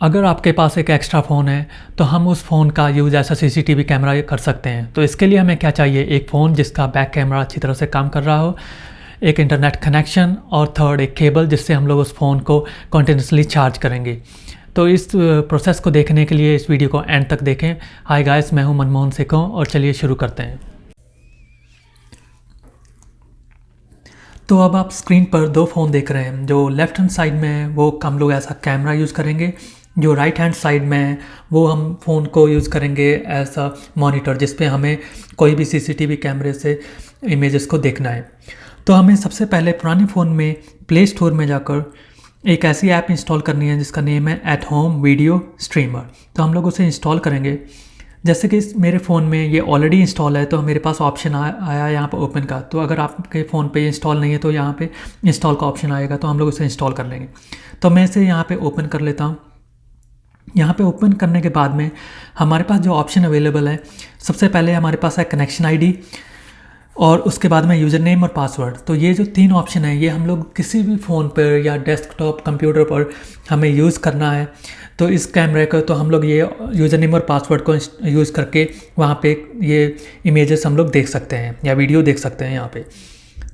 अगर आपके पास एक एक्स्ट्रा फ़ोन है तो हम उस फ़ोन का यूज़ ऐसा सीसीटीवी कैमरा कर सकते हैं। तो इसके लिए हमें क्या चाहिए, एक फ़ोन जिसका बैक कैमरा अच्छी तरह से काम कर रहा हो, एक इंटरनेट कनेक्शन और थर्ड एक केबल जिससे हम लोग उस फ़ोन को कंटिन्यूसली चार्ज करेंगे। तो इस प्रोसेस को देखने के लिए इस वीडियो को एंड तक देखें। हाय गाइस, मैं हूं मनमोहन सिकों और चलिए शुरू करते हैं। तो अब आप स्क्रीन पर दो फ़ोन देख रहे हैं। जो लेफ़्ट हैंड साइड में है वो हम लोग ऐसा कैमरा यूज़ करेंगे, जो राइट हैंड साइड में है वो हम फ़ोन को यूज़ करेंगे ऐसा मॉनिटर जिस पे हमें कोई भी सीसीटीवी कैमरे से इमेजेस को देखना है। तो हमें सबसे पहले पुराने फ़ोन में प्ले स्टोर में जाकर एक ऐसी ऐप इंस्टॉल करनी है जिसका नेम है एट होम वीडियो स्ट्रीमर। तो हम लोग उसे इंस्टॉल करेंगे। जैसे कि मेरे फ़ोन में ये ऑलरेडी इंस्टॉल है तो मेरे पास ऑप्शन आया यहाँ पर ओपन का। तो अगर आपके फ़ोन पे इंस्टॉल नहीं है तो यहाँ पे इंस्टॉल का ऑप्शन आएगा, तो हम लोग उसे इंस्टॉल कर लेंगे। तो मैं इसे यहाँ पे ओपन कर लेता हूँ। यहाँ पे ओपन करने के बाद में हमारे पास जो ऑप्शन अवेलेबल है, सबसे पहले हमारे पास है कनेक्शन आईडी और उसके बाद में यूज़र नेम और पासवर्ड। तो ये जो तीन ऑप्शन है ये हम लोग किसी भी फ़ोन पर या डेस्कटॉप कंप्यूटर पर हमें यूज़ करना है। तो इस कैमरे को तो हम लोग ये यूज़र नेम और पासवर्ड को यूज़ करके वहाँ पे ये इमेजेस हम लोग देख सकते हैं या वीडियो देख सकते हैं यहाँ पे।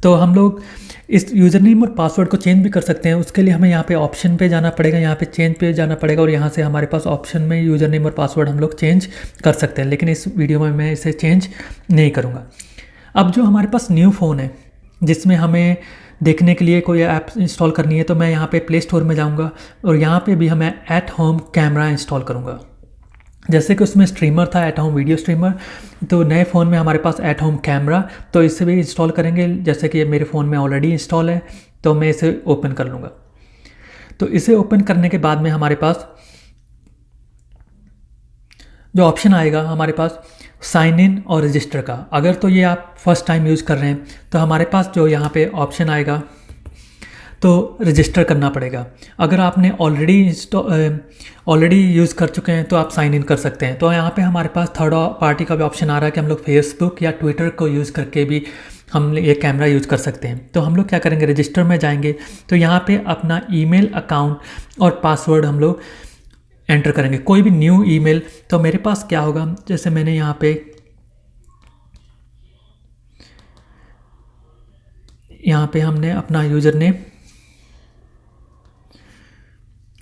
तो हम लोग इस यूज़र नेम और पासवर्ड को चेंज भी कर सकते हैं। उसके लिए हमें यहाँ पे ऑप्शन पे जाना पड़ेगा, यहाँ पे चेंज पे जाना पड़ेगा और यहाँ से हमारे पास ऑप्शन में यूज़र नेम और पासवर्ड हम लोग चेंज कर सकते हैं। लेकिन इस वीडियो में मैं इसे चेंज नहीं करूँगा। अब जो हमारे पास न्यू फ़ोन है जिसमें हमें देखने के लिए कोई ऐप इंस्टॉल करनी है, तो मैं यहाँ पे प्ले स्टोर में जाऊँगा और यहाँ पे भी हमें एट होम कैमरा इंस्टॉल करूँगा। जैसे कि उसमें स्ट्रीमर था एट होम वीडियो स्ट्रीमर, तो नए फ़ोन में हमारे पास एट होम कैमरा, तो इसे भी इंस्टॉल करेंगे। जैसे कि मेरे फ़ोन में ऑलरेडी इंस्टॉल है तो मैं इसे ओपन कर लूँगा। तो इसे ओपन करने के बाद में हमारे पास जो ऑप्शन आएगा हमारे पास साइन इन और रजिस्टर का। अगर तो ये आप फर्स्ट टाइम यूज़ कर रहे हैं तो हमारे पास जो यहाँ पे ऑप्शन आएगा तो रजिस्टर करना पड़ेगा। अगर आपने ऑलरेडी यूज़ कर चुके हैं तो आप साइन इन कर सकते हैं। तो यहाँ पे हमारे पास थर्ड पार्टी का भी ऑप्शन आ रहा है कि हम लोग फेसबुक या ट्विटर को यूज़ करके भी हम ये कैमरा यूज़ कर सकते हैं। तो हम लोग क्या करेंगे, रजिस्टर में जाएंगे तो यहाँ पे अपना ईमेल अकाउंट और पासवर्ड हम लोग एंटर करेंगे, कोई भी न्यू ईमेल। तो मेरे पास क्या होगा, जैसे मैंने यहाँ पे हमने अपना यूज़र नेम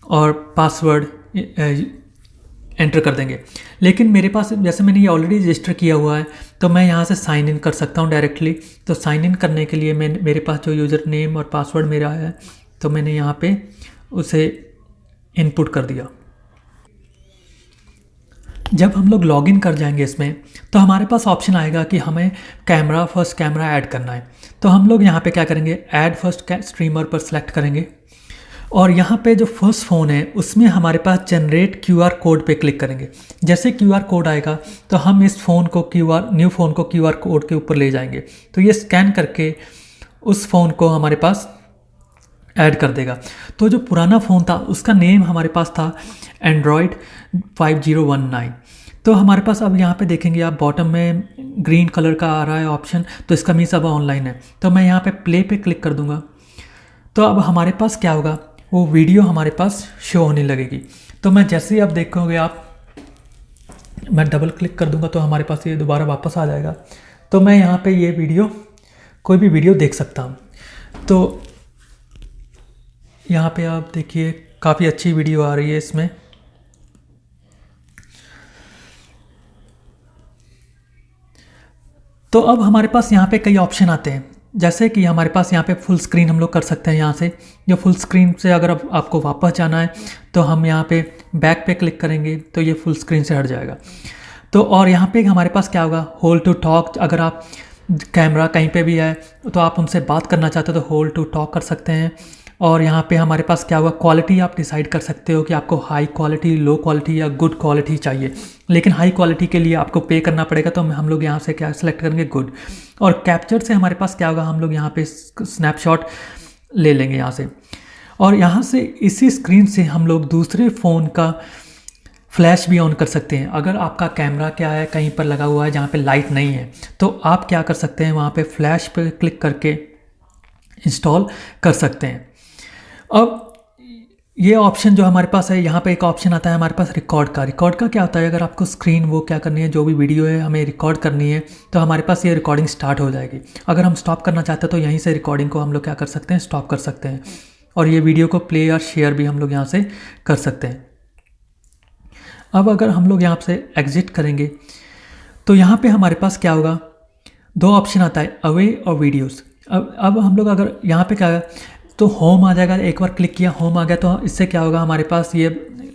और पासवर्ड एंटर कर देंगे। लेकिन मेरे पास जैसे मैंने ये ऑलरेडी रजिस्टर किया हुआ है तो मैं यहाँ से साइन इन कर सकता हूँ डायरेक्टली। तो साइन इन करने के लिए मेरे पास जो यूज़र नेम और पासवर्ड मेरा है तो मैंने यहाँ पे उसे इनपुट कर दिया। जब हम लोग लॉगिन कर जाएंगे इसमें तो हमारे पास ऑप्शन आएगा कि हमें फर्स्ट कैमरा ऐड करना है। तो हम लोग यहाँ पे क्या करेंगे, ऐड फर्स्ट स्ट्रीमर पर सेलेक्ट करेंगे और यहाँ पे जो फर्स्ट फ़ोन है उसमें हमारे पास जनरेट क्यूआर कोड पे क्लिक करेंगे। जैसे क्यूआर कोड आएगा तो हम इस फ़ोन को न्यू फ़ोन को क्यूआर कोड के ऊपर ले जाएंगे। तो ये स्कैन करके उस फ़ोन को हमारे पास ऐड कर देगा। तो जो पुराना फ़ोन था उसका नेम हमारे पास था एंड्रॉयड 5019। तो हमारे पास अब यहाँ पे देखेंगे आप बॉटम में ग्रीन कलर का आ रहा है ऑप्शन, तो इसका मीन्स अब ऑनलाइन है। तो मैं यहाँ पे प्ले पे क्लिक कर दूँगा। तो अब हमारे पास क्या होगा, वो वीडियो हमारे पास शो होने लगेगी। तो मैं जैसे ही आप देखोगे मैं डबल क्लिक कर दूँगा तो हमारे पास ये दोबारा वापस आ जाएगा। तो मैं यहाँ पे ये वीडियो कोई भी वीडियो देख सकता हूँ। तो यहाँ पे आप देखिए काफ़ी अच्छी वीडियो आ रही है इसमें। तो अब हमारे पास यहाँ पे कई ऑप्शन आते हैं, जैसे कि हमारे पास यहाँ पे फुल स्क्रीन हम लोग कर सकते हैं। यहाँ से जो फुल स्क्रीन से अगर आपको वापस जाना है तो हम यहाँ पे बैक पे क्लिक करेंगे तो ये फुल स्क्रीन से हट जाएगा। तो और यहाँ पे हमारे पास क्या होगा, होल्ड टू टॉक। अगर आप कैमरा कहीं पे भी है तो आप उनसे बात करना चाहते हो तो होल्ड टू टॉक कर सकते हैं। और यहाँ पे हमारे पास क्या होगा, क्वालिटी आप डिसाइड कर सकते हो कि आपको हाई क्वालिटी, लो क्वालिटी या गुड क्वालिटी चाहिए। लेकिन हाई क्वालिटी के लिए आपको पे करना पड़ेगा, तो हम लोग यहाँ से क्या सेलेक्ट करेंगे, गुड। और कैप्चर से हमारे पास क्या होगा, हम लोग यहाँ पे स्नैपशॉट ले लेंगे यहाँ से। और यहाँ से इसी स्क्रीन से हम लोग दूसरे फ़ोन का फ्लैश भी ऑन कर सकते हैं। अगर आपका कैमरा क्या है कहीं पर लगा हुआ है जहाँ पे लाइट नहीं है तो आप क्या कर सकते हैं, वहाँ पे फ्लैश पे क्लिक करके इंस्टॉल कर सकते हैं। अब ये ऑप्शन जो हमारे पास है, यहाँ पे एक ऑप्शन आता है हमारे पास रिकॉर्ड का क्या होता है, अगर आपको स्क्रीन वो क्या करनी है, जो भी वीडियो है हमें रिकॉर्ड करनी है तो हमारे पास ये रिकॉर्डिंग स्टार्ट हो जाएगी। अगर हम स्टॉप करना चाहते हैं तो यहीं से रिकॉर्डिंग को हम लोग क्या कर सकते हैं, स्टॉप कर सकते हैं। और ये वीडियो को प्ले और शेयर भी हम लोग यहाँ से कर सकते हैं। अब अगर हम लोग यहाँ से एग्जिट करेंगे तो यहाँ पे हमारे पास क्या होगा, दो ऑप्शन आता है, अवे और वीडियोस। अब हम लोग अगर यहाँ पे क्या तो होम आ जाएगा, एक बार क्लिक किया होम आ गया, तो इससे क्या होगा हमारे पास ये,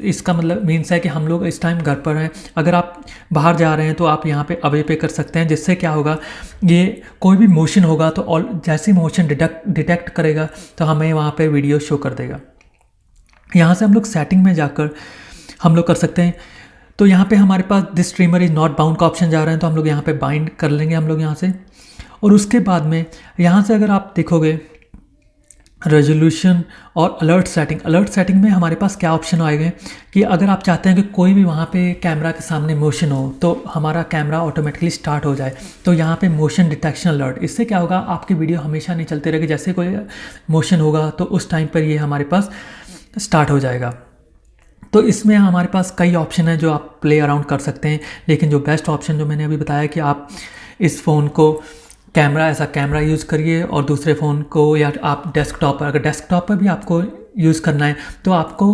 इसका मतलब मीन्स है कि हम लोग इस टाइम घर पर हैं। अगर आप बाहर जा रहे हैं तो आप यहाँ पे अवे पे कर सकते हैं, जिससे क्या होगा, ये कोई भी मोशन होगा तो ऑल जैसे मोशन डिटेक्ट करेगा तो हमें वहाँ पे वीडियो शो कर देगा। यहाँ से हम लोग सेटिंग में जाकर हम लोग कर सकते हैं। तो यहाँ पे हमारे पास this streamer is not bound का ऑप्शन जा रहा है, तो हम लोग यहाँ पे बाइंड कर लेंगे हम लोग यहाँ से। और उसके बाद में यहाँ से अगर आप देखोगे रेजोल्यूशन और अलर्ट सेटिंग में हमारे पास क्या ऑप्शन आएंगे कि अगर आप चाहते हैं कि कोई भी वहाँ पे कैमरा के सामने मोशन हो तो हमारा कैमरा ऑटोमेटिकली स्टार्ट हो जाए, तो यहाँ पे मोशन डिटेक्शन अलर्ट, इससे क्या होगा, आपकी वीडियो हमेशा नहीं चलती रहेगी, जैसे कोई मोशन होगा तो उस टाइम पर ये हमारे पास स्टार्ट हो जाएगा। तो इसमें हमारे पास कई ऑप्शन है जो आप प्ले अराउंड कर सकते हैं, लेकिन जो बेस्ट ऑप्शन जो मैंने अभी बताया कि आप इस फ़ोन को ऐसा कैमरा यूज़ करिए, और दूसरे फ़ोन को या आप डेस्कटॉप पर, अगर डेस्कटॉप पर भी आपको यूज़ करना है तो आपको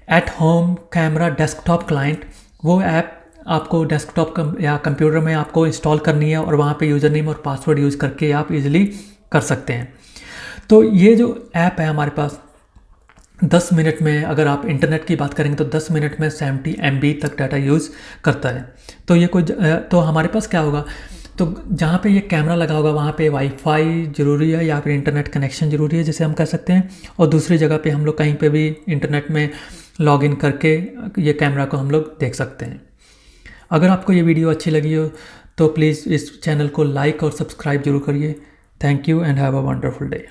at home camera desktop client, वो ऐप आपको डेस्कटॉप या कंप्यूटर में आपको इंस्टॉल करनी है, और वहाँ पे यूज़र नेम और पासवर्ड यूज़ करके आप इजीली कर सकते हैं। तो ये जो ऐप है हमारे पास 10 मिनट में, अगर आप इंटरनेट की बात करेंगे तो 10 मिनट में 70 MB तक डाटा यूज़ करता है। तो ये तो हमारे पास क्या होगा, तो जहाँ पे ये कैमरा लगा होगा वहाँ पे वाईफाई ज़रूरी है या फिर इंटरनेट कनेक्शन ज़रूरी है, जिसे हम कह सकते हैं। और दूसरी जगह पे हम लोग कहीं पे भी इंटरनेट में लॉगिन करके ये कैमरा को हम लोग देख सकते हैं। अगर आपको ये वीडियो अच्छी लगी हो तो प्लीज़ इस चैनल को लाइक और सब्सक्राइब जरूर करिए। Thank you and have a wonderful day.